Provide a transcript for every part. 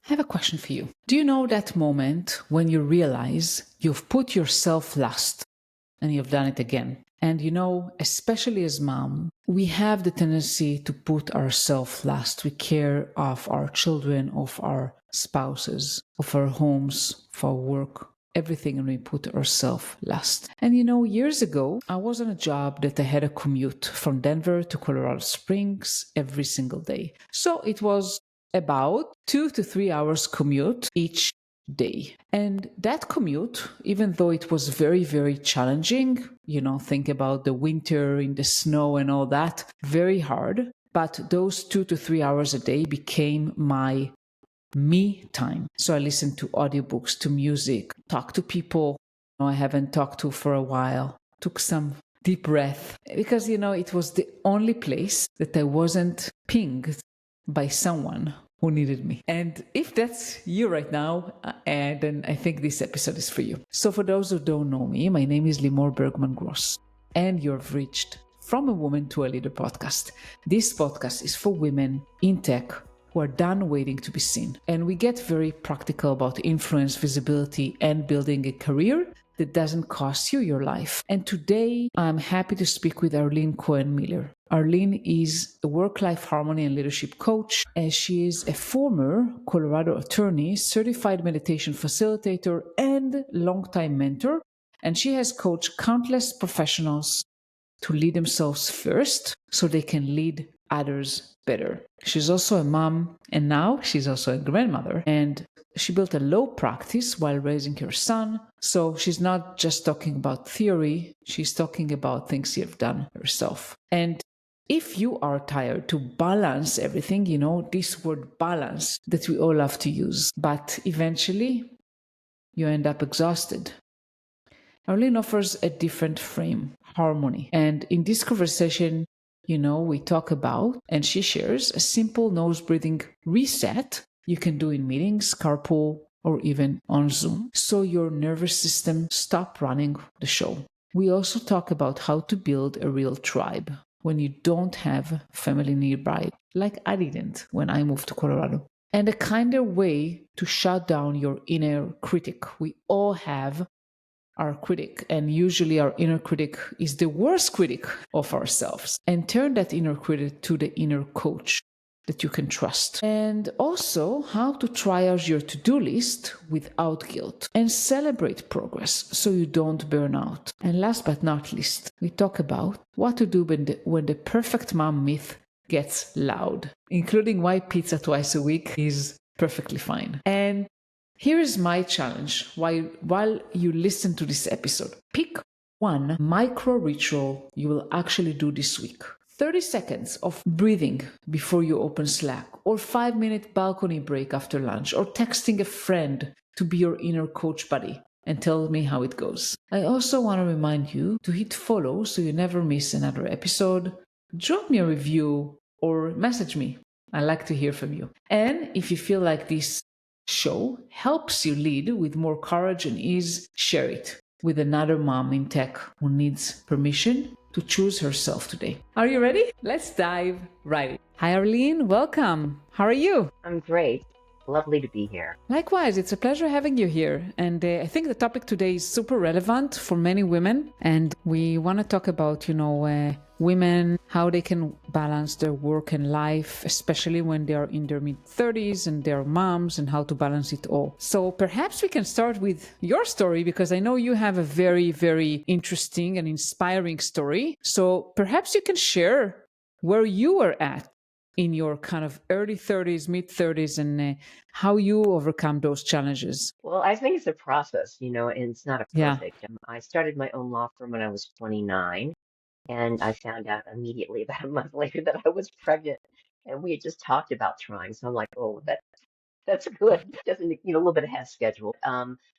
I have a question for you. Do you know that moment when you realize you've put yourself last and you've done it again? And especially as mom, we have the tendency to put ourselves last. We care of our children, of our spouses, of our homes, of our work, everything, and we put ourselves last. And years ago, I was on a job that I had a commute from Denver to Colorado Springs every single day. So it was about 2 to 3 hours commute each day. And that commute, even though it was very, very challenging, think about the winter in the snow and all that, very hard. But those 2 to 3 hours a day became my me time. So I listened to audiobooks, to music, talk to people I haven't talked to for a while, took some deep breath, because it was the only place that I wasn't pinged by someone who needed me. And if that's you right now, then I think this episode is for you. So for those who don't know me, my name is Limor Bergman Gross, and you've reached From a Woman to a Leader podcast. This podcast is for women in tech who are done waiting to be seen. And we get very practical about influence, visibility, and building a career that doesn't cost you your life. And today, I'm happy to speak with Arlene Cohen Miller. Arlene is a work-life harmony and leadership coach, and she is a former Colorado attorney, certified meditation facilitator, and longtime mentor. And she has coached countless professionals to lead themselves first so they can lead others better. She's also a mom, and now she's also a grandmother. And she built a law practice while raising her son. So she's not just talking about theory, she's talking about things she has done herself. And if you are tired to balance everything, this word balance that we all love to use, but eventually you end up exhausted. Arlene offers a different frame, harmony. And in this conversation, we talk about, and she shares, a simple nose breathing reset you can do in meetings, carpool, or even on Zoom, so your nervous system stop running the show. We also talk about how to build a real tribe when you don't have family nearby, like I didn't when I moved to Colorado. And a kinder way to shut down your inner critic. We all have our critic, and usually our inner critic is the worst critic of ourselves, and turn that inner critic to the inner coach that you can trust. And also how to triage your to-do list without guilt and celebrate progress so you don't burn out. And last but not least, we talk about what to do when the perfect mom myth gets loud, including why pizza twice a week is perfectly fine. And here is my challenge while you listen to this episode. Pick one micro ritual you will actually do this week. 30 seconds of breathing before you open Slack, or 5-minute balcony break after lunch, or texting a friend to be your inner coach buddy and tell me how it goes. I also want to remind you to hit follow so you never miss another episode. Drop me a review or message me. I like to hear from you. And if you feel like this show helps you lead with more courage and ease, share it with another mom in tech who needs permission to choose herself today. Are you ready? Let's dive right in. Hi, Arlene. Welcome. How are you? I'm great. Lovely to be here. Likewise, it's a pleasure having you here. And I think the topic today is super relevant for many women. And we want to talk about, women, how they can balance their work and life, especially when they are in their mid-30s and they're moms, and how to balance it all. So perhaps we can start with your story, because I know you have a very, very interesting and inspiring story. So perhaps you can share where you were at in your kind of early 30s, mid-30s, and how you overcome those challenges. Well, I think it's a process, and it's not a perfect. I started my own law firm when I was 29, and I found out immediately about a month later that I was pregnant, and we had just talked about trying. So I'm like, oh, that's good. Doesn't, a little bit ahead of schedule.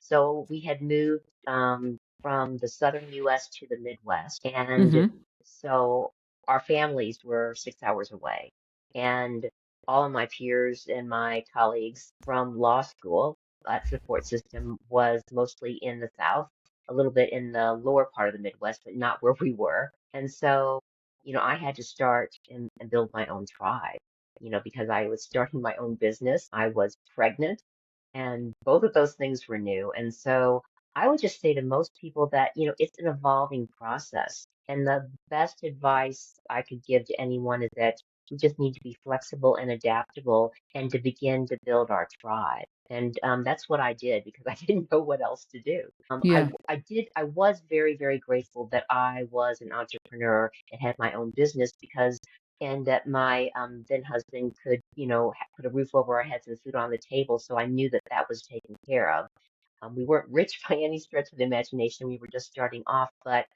So we had moved from the southern U.S. to the Midwest, and so our families were 6 hours away. And all of my peers and my colleagues from law school, that support system was mostly in the South, a little bit in the lower part of the Midwest, but not where we were. And so, I had to start and build my own tribe. because I was starting my own business. I was pregnant, and both of those things were new. And so I would just say to most people that, it's an evolving process. And the best advice I could give to anyone is that we just need to be flexible and adaptable and to begin to build our tribe. And that's what I did because I didn't know what else to do. Yeah. I was very, very grateful that I was an entrepreneur and had my own business because and that my then husband could, put a roof over our heads and food on the table. So I knew that that was taken care of. We weren't rich by any stretch of the imagination. We were just starting off, but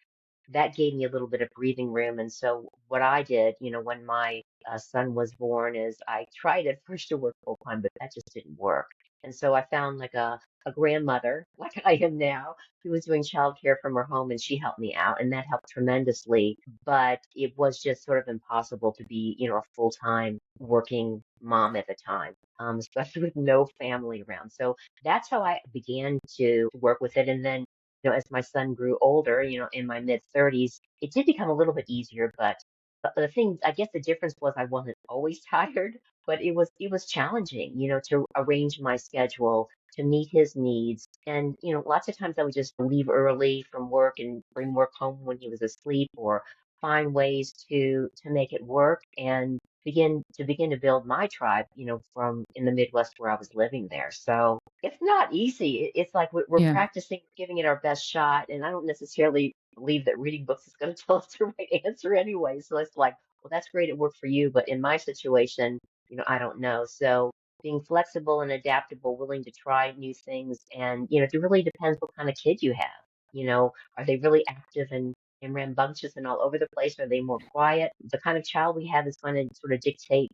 that gave me a little bit of breathing room. And so what I did, when my son was born, is I tried at first to work full time, but that just didn't work. And so I found like a grandmother, like I am now, who was doing childcare from her home, and she helped me out, and that helped tremendously. But it was just sort of impossible to be, a full-time working mom at the time, especially with no family around. So that's how I began to work with it. And then as my son grew older, in my mid 30s, it did become a little bit easier. But the thing, I guess the difference was I wasn't always tired, but it was challenging, to arrange my schedule to meet his needs. And, lots of times I would just leave early from work and bring work home when he was asleep or find ways to make it work and begin to build my tribe, from in the Midwest where I was living there. So it's not easy. It's like we're Yeah. practicing, giving it our best shot. And I don't necessarily believe that reading books is going to tell us the right answer anyway. So it's like, well, that's great. It worked for you. But in my situation, I don't know. So being flexible and adaptable, willing to try new things. And, it really depends what kind of kid you have. Are they really active and rambunctious and all over the place? Are they more quiet? The kind of child we have is going to sort of dictate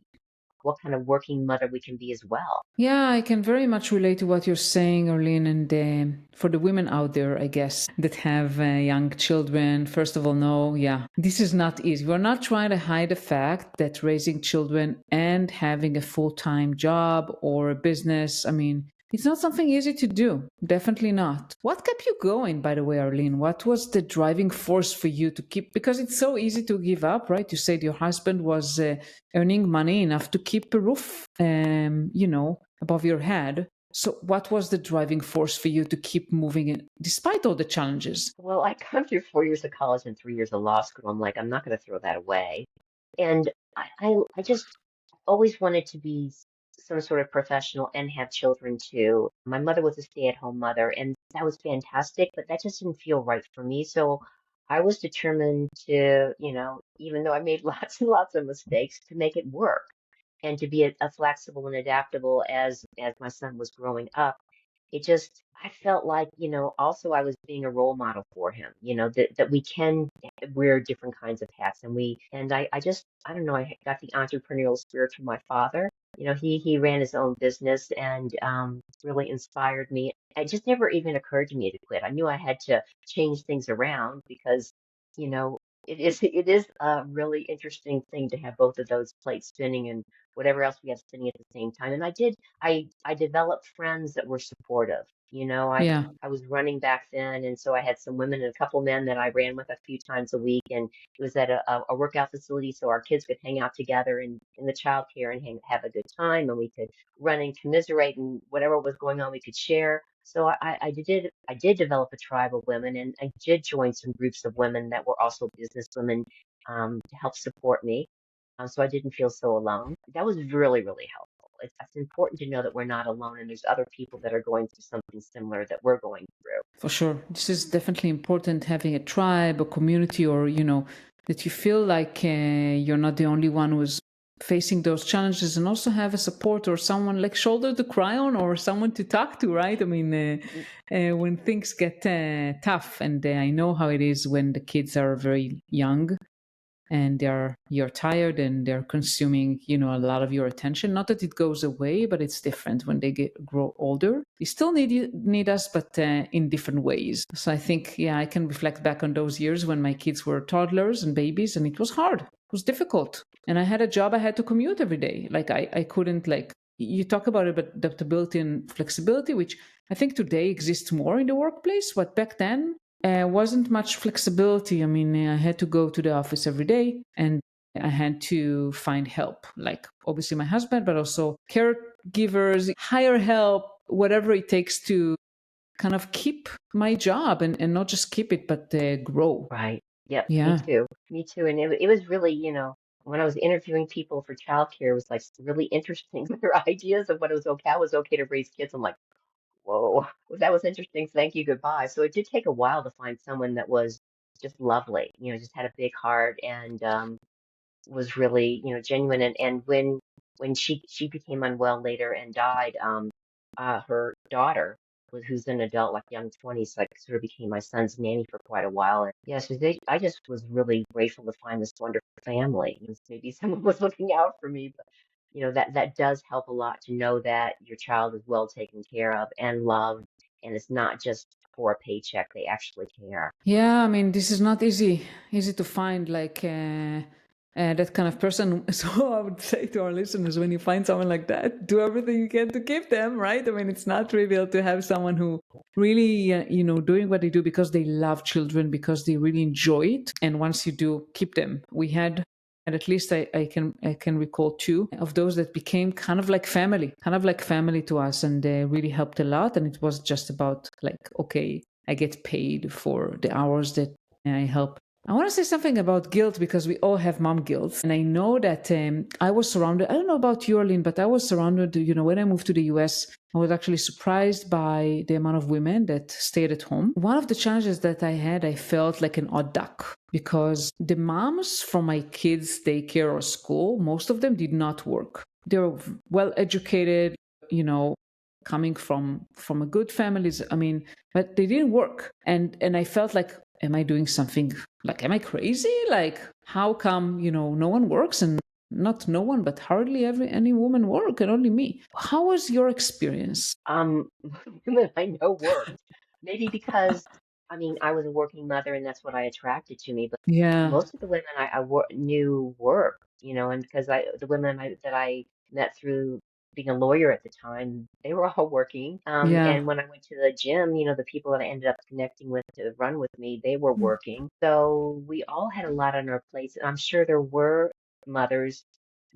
what kind of working mother we can be as well. Yeah, I can very much relate to what you're saying, Arlene. And for the women out there, I guess, that have young children, first of all, no, yeah, this is not easy. We're not trying to hide the fact that raising children and having a full-time job or a business, I mean, it's not something easy to do. Definitely not. What kept you going, by the way, Arlene? What was the driving force for you to keep? Because it's so easy to give up, right? You said your husband was earning money enough to keep a roof, above your head. So, what was the driving force for you to keep moving in, despite all the challenges? Well, I gone through 4 years of college and 3 years of law school. I'm like, I'm not going to throw that away. And I just always wanted to be some sort of professional and have children too. My mother was a stay-at-home mother, and that was fantastic, but that just didn't feel right for me. So I was determined to, even though I made lots and lots of mistakes, to make it work and to be a flexible and adaptable as my son was growing up. I felt like, also I was being a role model for him, that we can wear different kinds of hats. I don't know, I got the entrepreneurial spirit from my father. He ran his own business and really inspired me. It just never even occurred to me to quit. I knew I had to change things around because, you know, it is a really interesting thing to have both of those plates spinning and whatever else we have spinning at the same time. And I developed friends that were supportive. Yeah, I was running back then, and so I had some women and a couple men that I ran with a few times a week, and it was at a workout facility, so our kids could hang out together in the childcare and have a good time, and we could run and commiserate, and whatever was going on, we could share. So I did develop a tribe of women, and I did join some groups of women that were also business women to help support me so I didn't feel so alone. That was really, really helpful. It's important to know that we're not alone and there's other people that are going through something similar that we're going through. for sure. This is definitely important, having a tribe, a community, or, that you feel like you're not the only one who's facing those challenges, and also have a support or someone like shoulder to cry on or someone to talk to, right? I mean, when things get tough, and I know how it is when the kids are very young and you're tired and they're consuming a lot of your attention. Not that it goes away, but it's different when they grow older. They still need us, but in different ways. So I think, yeah, I can reflect back on those years when my kids were toddlers and babies, and it was hard. It was difficult, and I had a job. I had to commute every day. Like I couldn't, like, you talk about adaptability and flexibility, which I think today exists more in the workplace, but back then wasn't much flexibility. I mean, I had to go to the office every day, and I had to find help, like obviously my husband, but also caregivers, hire help, whatever it takes to kind of keep my job and not just keep it, but grow. Right. Yep. Me Yeah. too. Me too. And it was really, when I was interviewing people for childcare, it was like really interesting. Their ideas of what it was okay, how it was okay to raise kids. I'm like, whoa, well, that was interesting. Thank you. Goodbye. So it did take a while to find someone that was just lovely, just had a big heart and was really, genuine. And when she became unwell later and died, her daughter who's an adult, like young 20s, like sort of became my son's nanny for quite a while. And yeah, so I just was really grateful to find this wonderful family. Maybe someone was looking out for me, but that does help a lot to know that your child is well taken care of and loved, and it's not just for a paycheck. They actually care. Yeah, I mean, this is not easy to find, like that kind of person. So I would say to our listeners, when you find someone like that, do everything you can to keep them, right? I mean, it's not trivial to have someone who really, doing what they do because they love children, because they really enjoy it. And once you do, keep them. We had, and at least I can recall two of those that became kind of like family to us, and they really helped a lot. And it was just about like, okay, I get paid for the hours that I help. I want to say something about guilt, because we all have mom guilt. And I know that I was surrounded, I don't know about you, Arlene, but I was surrounded, when I moved to the US, I was actually surprised by the amount of women that stayed at home. One of the challenges that I had, I felt like an odd duck, because the moms from my kids' daycare or school, most of them did not work. They were well educated, coming from a good families. I mean, but they didn't work. And I felt like, am I doing something, like, am I crazy? Like, how come, no one works? And not no one, but hardly any woman work, and only me. How was your experience? Women I know worked. Maybe because, I mean, I was a working mother and that's what I attracted to me. But Yeah. most of the women knew work, and because the women that I met through being a lawyer at the time, they were all working. Yeah. And when I went to the gym, the people that I ended up connecting with to run with me, they were working. So we all had a lot on our plates. And I'm sure there were mothers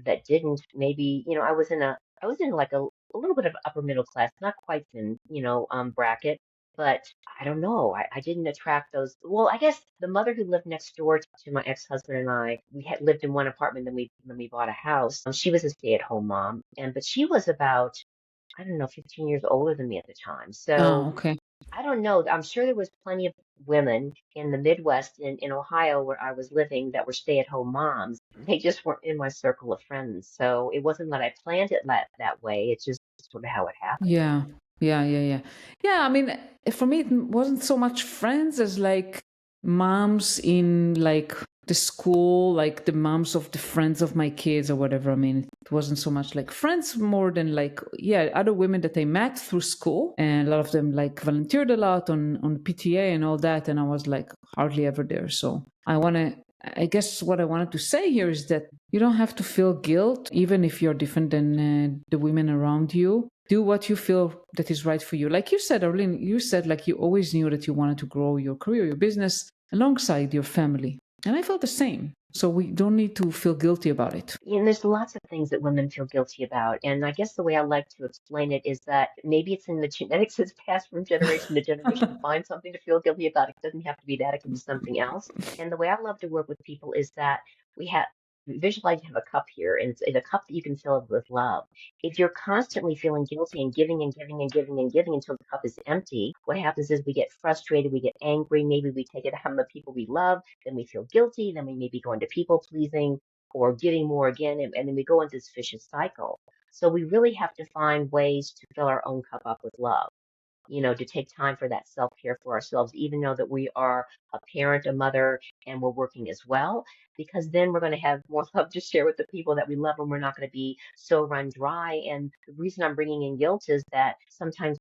that didn't. Maybe, I was in like a little bit of upper middle class, not quite thin, bracket. But I don't know. I didn't attract those. Well, I guess the mother who lived next door to my ex-husband and I, we had lived in one apartment, then we bought a house. She was a stay-at-home mom, but she was about, I don't know, 15 years older than me at the time. Oh, So okay. I don't know. I'm sure there was plenty of women in the Midwest in Ohio where I was living that were stay-at-home moms. They just weren't in my circle of friends. So it wasn't that I planned it that way. It's just sort of how it happened. Yeah. Yeah. Yeah, I mean, for me, it wasn't so much friends as like moms in like the school, like the moms of the friends of my kids or whatever. I mean, it wasn't so much like friends, more than like, yeah, other women that I met through school. And a lot of them like volunteered a lot on PTA and all that. And I was like hardly ever there. So I guess what I wanted to say here is that you don't have to feel guilt, even if you're different than the women around you. Do what you feel that is right for you. Like you said, Arlene, you said like you always knew that you wanted to grow your career, your business alongside your family. And I felt the same. So we don't need to feel guilty about it. And there's lots of things that women feel guilty about. And I guess the way I like to explain it is that maybe it's in the genetics that's passed from generation to generation to find something to feel guilty about. It doesn't have to be that, it can be something else. And the way I love to work with people is that we have visualize you have a cup here, and it's a cup that you can fill with love. If you're constantly feeling guilty and giving and giving and giving and giving until the cup is empty, what happens is we get frustrated, we get angry, maybe we take it out on the people we love, then we feel guilty, then we maybe go into people pleasing or giving more again, and then we go into this vicious cycle. So we really have to find ways to fill our own cup up with love, to take time for that self-care for ourselves, even though that we are a parent, a mother, and we're working as well, because then we're going to have more love to share with the people that we love, and we're not going to be so run dry. And the reason I'm bringing in guilt is that sometimes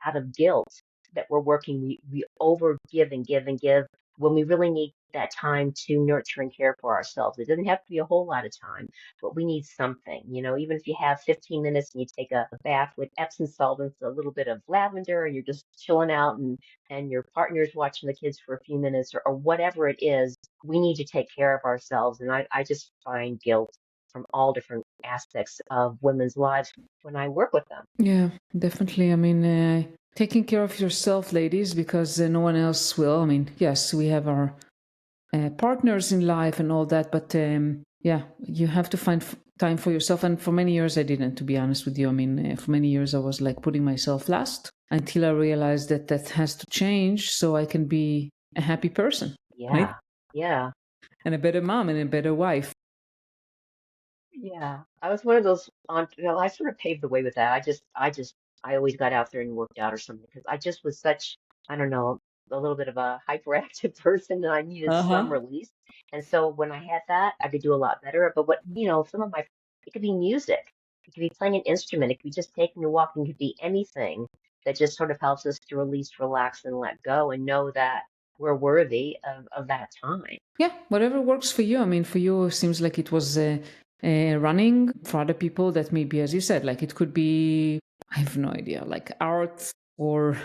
out of guilt that we're working, we over give and give and give when we really need that time to nurture and care for ourselves. It doesn't have to be a whole lot of time, but we need something. Even if you have 15 minutes and you take a bath with Epsom salt and a little bit of lavender and you're just chilling out and your partner's watching the kids for a few minutes or whatever it is, we need to take care of ourselves. And I just find guilt from all different aspects of women's lives when I work with them. Yeah, definitely. I mean, taking care of yourself, ladies, because no one else will. I mean, yes, we have our partners in life and all that, but yeah, you have to find time for yourself. And for many years, I didn't, to be honest with you. I mean, for many years, I was like putting myself last until I realized that that has to change so I can be a happy person. Yeah. Right? Yeah. And a better mom and a better wife. Yeah, I was one of those I sort of paved the way with that. I always got out there and worked out or something because I just was such, I don't know, a little bit of a hyperactive person and I needed some Uh-huh. release. And so when I had that, I could do a lot better. But it could be music, it could be playing an instrument, it could be just taking a walk, it could be anything that just sort of helps us to release, relax, and let go and know that we're worthy of that time. Yeah, whatever works for you. I mean, for you, it seems like it was running. For other people, that maybe, as you said, like it could be, I have no idea, like art or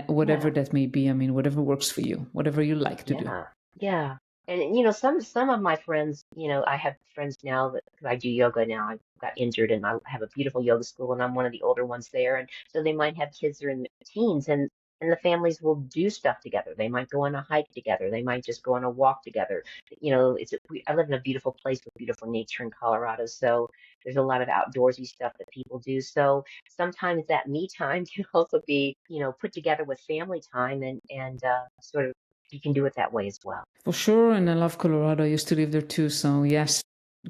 whatever Yeah. that may be. I mean, whatever works for you, whatever you like to do. Yeah, yeah. And some of my friends, I have friends now that 'cause I do yoga now. I got injured and I have a beautiful yoga school and I'm one of the older ones there. And so they might have kids that are in the teens and the families will do stuff together. They might go on a hike together. They might just go on a walk together. I live in a beautiful place with beautiful nature in Colorado, so there's a lot of outdoorsy stuff that people do. So sometimes that me time can also be, put together with family time and sort of you can do it that way as well. For sure. And I love Colorado. I used to live there too. So, yes,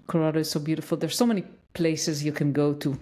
Colorado is so beautiful. There's so many places you can go to.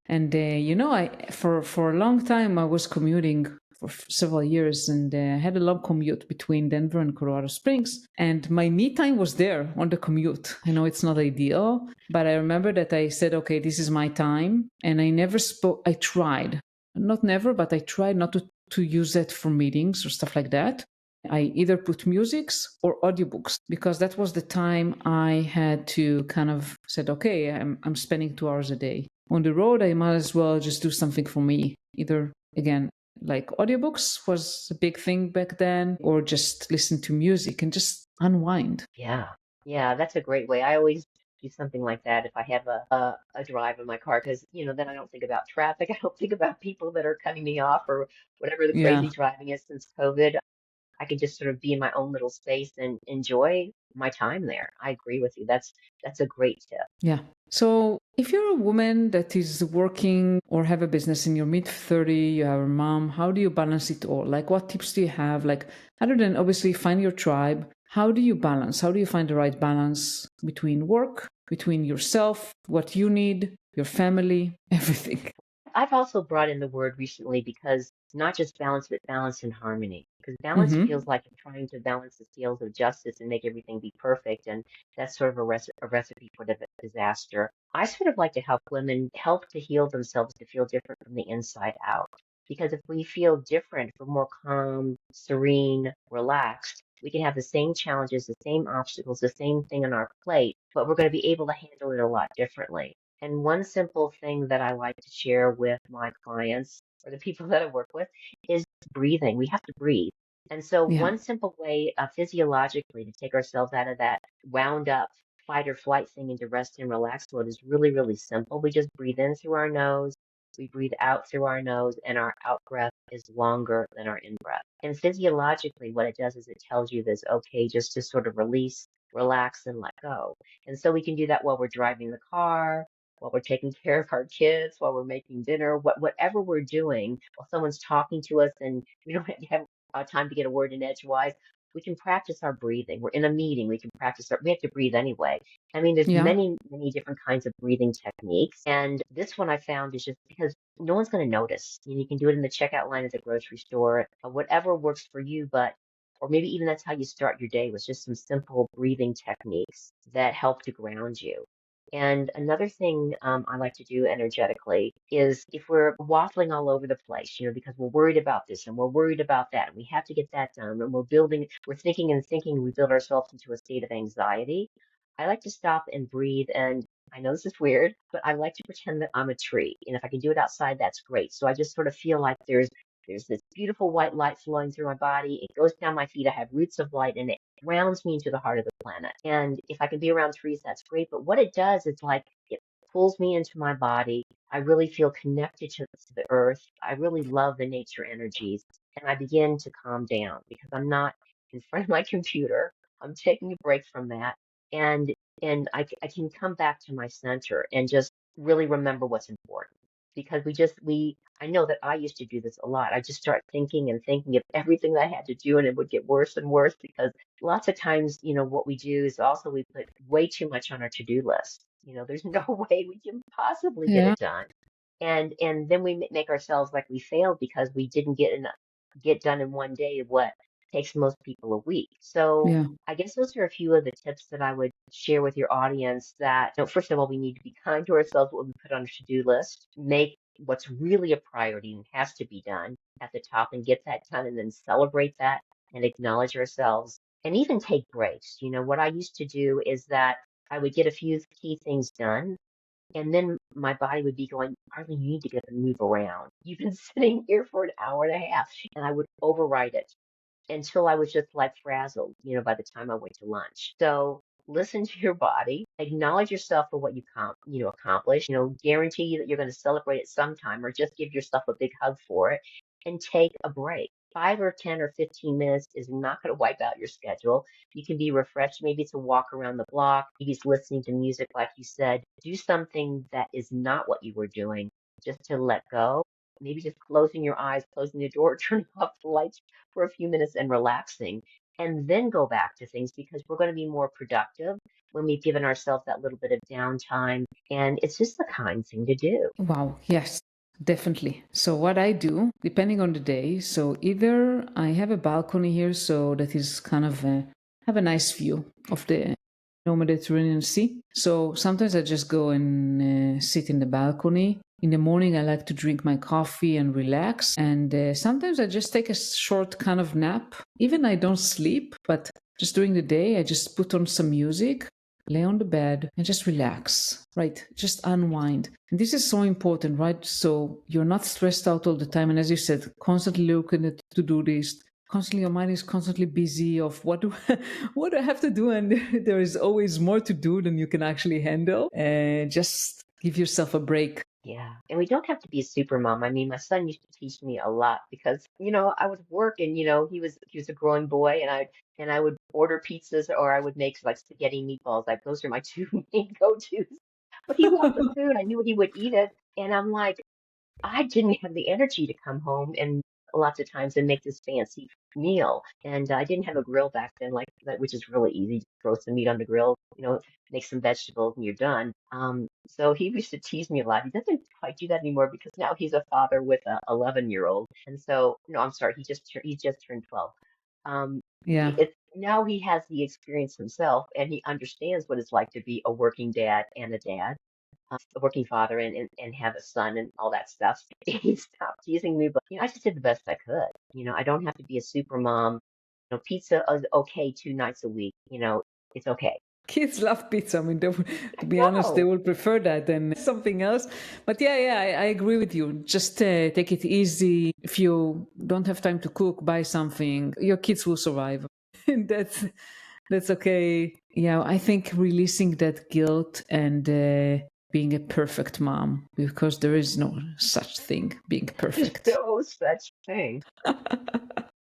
And, I for a long time, I was commuting for several years and I had a long commute between Denver and Colorado Springs. And my me time was there on the commute. I know it's not ideal, but I remember that I said, okay, this is my time. And I never spoke, I tried, not never, but I tried not to use it for meetings or stuff like that. I either put musics or audiobooks because that was the time I had to kind of said, okay, I'm spending 2 hours a day on the road. I might as well just do something for me. Either again, like audiobooks was a big thing back then, or just listen to music and just unwind. Yeah. Yeah, that's a great way. I always do something like that if I have a drive in my car because, then I don't think about traffic. I don't think about people that are cutting me off or whatever the crazy Yeah. driving is since COVID. I can just sort of be in my own little space and enjoy my time there. I agree with you. That's a great tip. Yeah. So if you're a woman that is working or have a business in your mid 30, you have a mom, how do you balance it all? Like what tips do you have? Like other than obviously find your tribe, how do you balance? How do you find the right balance between work, between yourself, what you need, your family, everything? I've also brought in the word recently because not just balance, but balance and harmony. Because balance Mm-hmm. feels like you're trying to balance the scales of justice and make everything be perfect. And that's sort of a recipe for disaster. I sort of like to help women help to heal themselves to feel different from the inside out. Because if we feel different, if we're more calm, serene, relaxed, we can have the same challenges, the same obstacles, the same thing on our plate, but we're going to be able to handle it a lot differently. And one simple thing that I like to share with my clients or the people that I work with is breathing. We have to breathe. And so, Yeah. one simple way physiologically to take ourselves out of that wound up fight or flight thing into rest and relax mode is really, really simple. We just breathe in through our nose, we breathe out through our nose, and our out breath is longer than our in breath. And physiologically, what it does is it tells you this okay, just to sort of release, relax, and let go. And so, we can do that while we're driving the car while we're taking care of our kids, while we're making dinner, whatever we're doing, while someone's talking to us and we don't have time to get a word in edgewise, we can practice our breathing. We're in a meeting, we can we have to breathe anyway. I mean, there's Yeah. many, many different kinds of breathing techniques. And this one I found is just because no one's going to notice. You can do it in the checkout line at the grocery store, whatever works for you, or maybe even that's how you start your day with just some simple breathing techniques that help to ground you. And another thing I like to do energetically is if we're waffling all over the place, because we're worried about this and we're worried about that, and we have to get that done, and we're thinking and thinking, we build ourselves into a state of anxiety. I like to stop and breathe. And I know this is weird, but I like to pretend that I'm a tree. And if I can do it outside, that's great. So I just sort of feel like there's this beautiful white light flowing through my body. It goes down my feet. I have roots of light, and it grounds me into the heart of the planet. And if I can be around trees, that's great. But what it does is like it pulls me into my body. I really feel connected to the earth. I really love the nature energies. And I begin to calm down because I'm not in front of my computer. I'm taking a break from that. And I can come back to my center and just really remember what's important. Because I know that I used to do this a lot. I just start thinking and thinking of everything that I had to do, and it would get worse and worse because lots of times, what we do is also we put way too much on our to-do list. There's no way we can possibly get Yeah. it done. And then we make ourselves like we failed because we didn't get done in one day what takes most people a week. So Yeah. I guess those are a few of the tips that I would share with your audience that, first of all, we need to be kind to ourselves, what we put on a to-do list, make what's really a priority and has to be done at the top and get that done and then celebrate that and acknowledge ourselves and even take breaks. What I used to do is that I would get a few key things done and then my body would be going, Arlene, you need to get up and move around. You've been sitting here for an hour and a half. And I would override it until I was just like frazzled, by the time I went to lunch. So listen to your body, acknowledge yourself for what you accomplished, guarantee that you're going to celebrate it sometime or just give yourself a big hug for it and take a break. 5 or 10 or 15 minutes is not going to wipe out your schedule. You can be refreshed. Maybe it's a walk around the block. Maybe it's listening to music, like you said. Do something that is not what you were doing just to let go. Maybe just closing your eyes, closing the door, turning off the lights for a few minutes and relaxing, and then go back to things because we're going to be more productive when we've given ourselves that little bit of downtime. And it's just the kind thing to do. Wow. Yes, definitely. So what I do, depending on the day, so either I have a balcony here, so that is kind of have a nice view of the Mediterranean Sea. So sometimes I just go and sit in the balcony. In the morning, I like to drink my coffee and relax. And sometimes I just take a short kind of nap. Even I don't sleep, but just during the day, I just put on some music, lay on the bed and just relax, right? Just unwind. And this is so important, right? So you're not stressed out all the time. And as you said, constantly looking at to-do list, constantly your mind is constantly busy of what do what do I have to do, and there is always more to do than you can actually handle. And just give yourself a break. Yeah. And we don't have to be a super mom. I mean, my son used to teach me a lot because, I would work and, he was a growing boy and I would order pizzas or I would make like spaghetti meatballs. Like those are my two main go-tos. But he loved the food. I knew he would eat it. And I'm like, I didn't have the energy to come home and lots of times and make this fancy meal. And I didn't have a grill back then, like that, which is really easy. Throw some meat on the grill, make some vegetables, and you're done. So he used to tease me a lot. He doesn't quite do that anymore because now he's a father with a 11-year-old. And so, no, I'm sorry, he just turned 12. Yeah. It's now he has the experience himself and he understands what it's like to be a working dad and a dad, a working father and have a son and all that stuff. He stopped teasing me, but I just did the best I could. I don't have to be a super mom. Pizza is okay 2 nights a week. It's okay. Kids love pizza. I mean, to I be honest, they know. will prefer that than something else. But yeah, I agree with you. Just take it easy. If you don't have time to cook, buy something. Your kids will survive. And that's okay. Yeah, I think releasing that guilt and being a perfect mom, because there is no such thing being There's perfect. no such thing. I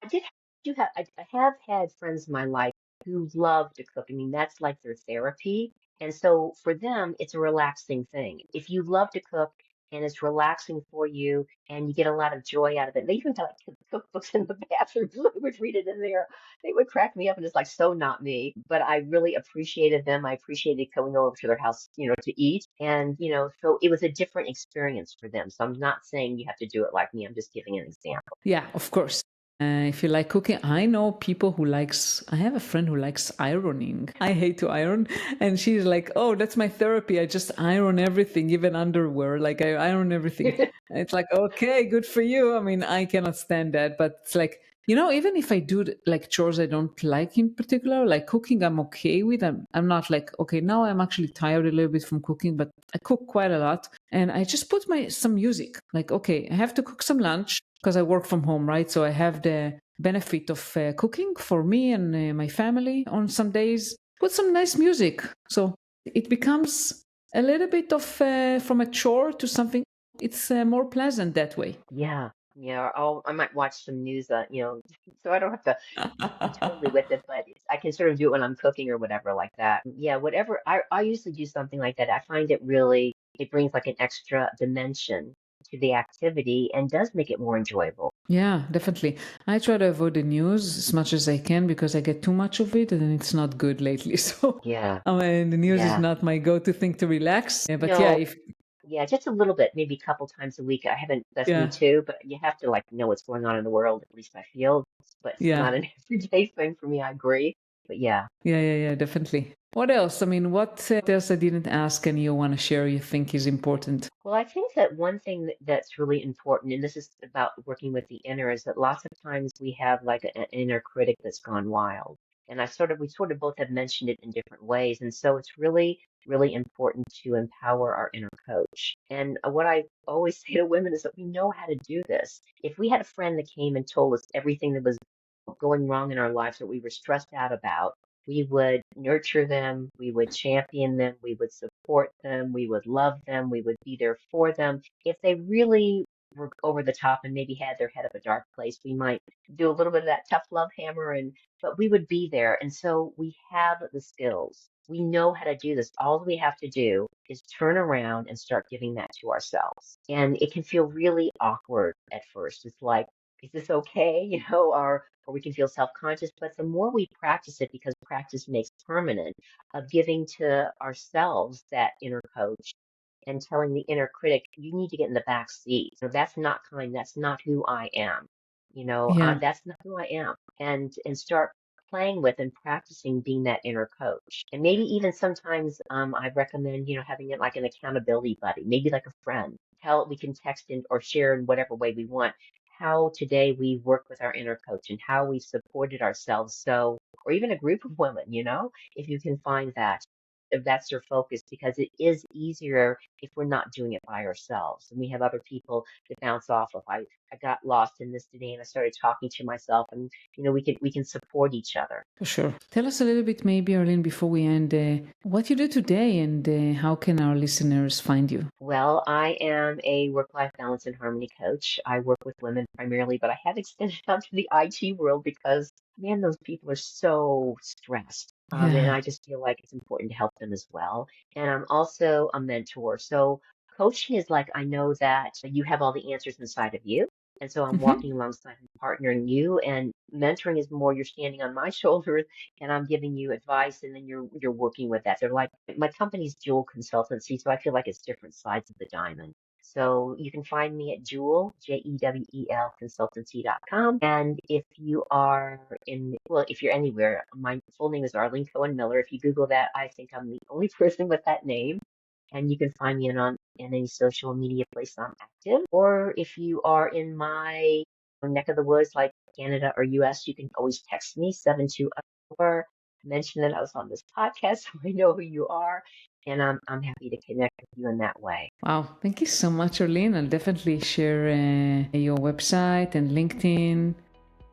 did do have I have had friends in my life who love to cook. I mean, that's like their therapy. And so for them, it's a relaxing thing. If you love to cook and it's relaxing for you and you get a lot of joy out of it, they even have like cookbooks in the bathroom. So they would read it in there. They would crack me up and it's like so not me. But I really appreciated them. I appreciated going over to their house, to eat. And, so it was a different experience for them. So I'm not saying you have to do it like me. I'm just giving an example. Yeah, of course. If you like cooking, I know people who I have a friend who likes ironing. I hate to iron. And she's like, oh, that's my therapy. I just iron everything, even underwear. Like I iron everything. And it's like, okay, good for you. I mean, I cannot stand that. But it's like, even if I do like chores I don't like in particular, like cooking, I'm okay with. I'm not like, okay, now I'm actually tired a little bit from cooking, but I cook quite a lot. And I just put some music. Like, okay, I have to cook some lunch because I work from home, right? So I have the benefit of cooking for me and my family on some days. Put some nice music. So it becomes a little bit of from a chore to something. It's more pleasant that way. Yeah. Yeah. I might watch some news, so I don't have to be totally with it, but I can sort of do it when I'm cooking or whatever like that. Yeah, whatever. I usually do something like that. I find it brings like an extra dimension to the activity and does make it more enjoyable. Yeah, definitely. I try to avoid the news as much as I can because I get too much of it and it's not good lately. So, Yeah. I mean, the news is Yeah. not my go-to thing to relax. Yeah, but yeah, No, yeah, just a little bit, maybe a couple times a week. That's me yeah, too, but you have to like know what's going on in the world, at least I feel, but it's yeah, not an everyday thing for me, I agree. But yeah. yeah, definitely. What else? I mean, what else I didn't ask and you want to share you think is important? Well, I think that one thing that's really important, and this is about working with the inner, is that lots of times we have like an inner critic that's gone wild. And we sort of both have mentioned it in different ways. And so it's really, really important to empower our inner coach. And what I always say to women is that we know how to do this. If we had a friend that came and told us everything that was going wrong in our lives that we were stressed out about, we would nurture them, we would champion them, we would support them, we would love them, we would be there for them. If they really were over the top and maybe had their head up a dark place, we might do a little bit of that tough love hammer but we would be there. And so we have the skills. We know how to do this. All we have to do is turn around and start giving that to ourselves. And it can feel really awkward at first. It's like, is this okay? Or we can feel self-conscious. But the more we practice it, because practice makes permanent, of giving to ourselves that inner coach and telling the inner critic, you need to get in the back seat. So that's not kind. That's not who I am. Yeah, That's not who I am. And start playing with and practicing being that inner coach. And maybe even sometimes I recommend, having it like an accountability buddy, maybe like a friend. We can text in or share in whatever way we want how today we worked with our inner coach and how we supported ourselves. So, or even a group of women, if you can find that, if that's your focus, because it is easier if we're not doing it by ourselves and we have other people to bounce off of. I got lost in this today and I started talking to myself and we can support each other. for sure. Tell us a little bit, maybe, Arlene, before we end, what you do today and how can our listeners find you? Well, I am a work-life balance and harmony coach. I work with women primarily, but I have extended out to the IT world because, man, those people are so stressed. And Yeah. I just feel like it's important to help them as well. And I'm also a mentor. So coaching is like, I know that you have all the answers inside of you. And so I'm Hmm. walking alongside and partnering you. And mentoring is more you're standing on my shoulders and I'm giving you advice and then you're working with that. They're like my company's Jewel Consultancy, so I feel like it's different sides of the diamond. So you can find me at Jewel, Jewel consultancy.com. And if you're anywhere, my full name is Arlene Cohen Miller. If you Google that, I think I'm the only person with that name. And you can find me in any social media place I'm active. Or if you are in my neck of the woods, like Canada or US, you can always text me 720, mention that I was on this podcast so I know who you are. And I'm happy to connect with you in that way. Wow. Thank you so much, Arlene. I'll definitely share your website and LinkedIn and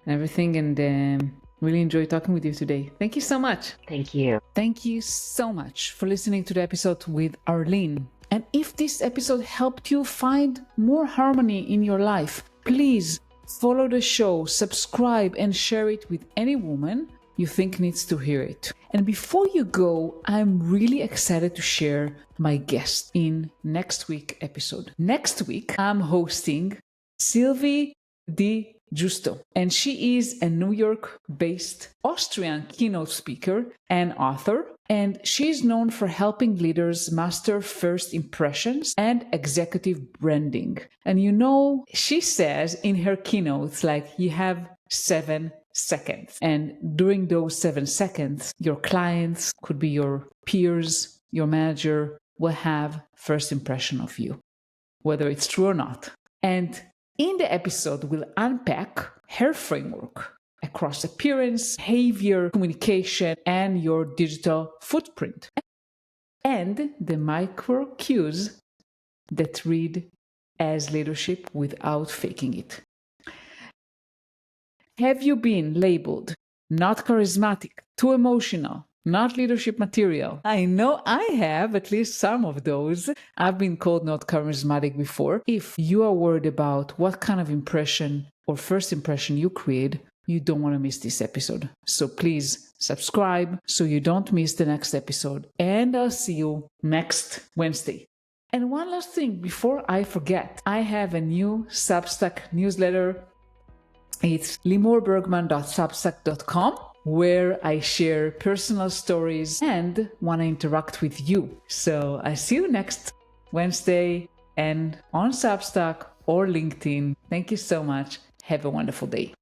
everything. And really enjoy talking with you today. Thank you so much. Thank you. Thank you so much for listening to the episode with Arlene. And if this episode helped you find more harmony in your life, please follow the show, subscribe, and share it with any woman you think needs to hear it. And before you go, I'm really excited to share my guest in next week's episode. Next week, I'm hosting Sylvie Di Giusto, and she is a New York-based Austrian keynote speaker and author, and she's known for helping leaders master first impressions and executive branding. And she says in her keynotes, like, you have 7 seconds. And during those 7 seconds, your clients, could be your peers, your manager, will have first impression of you, whether it's true or not. And in the episode, we'll unpack her framework across appearance, behavior, communication, and your digital footprint, and the micro cues that read as leadership without faking it. Have you been labeled not charismatic, too emotional, not leadership material? I know I have at least some of those. I've been called not charismatic before. If you are worried about what kind of impression or first impression you create, you don't want to miss this episode. So please subscribe so you don't miss the next episode. And I'll see you next Wednesday. And one last thing before I forget, I have a new Substack newsletter. It's limorbergman.substack.com, where I share personal stories and want to interact with you. So I see you next Wednesday and on Substack or LinkedIn. Thank you so much. Have a wonderful day.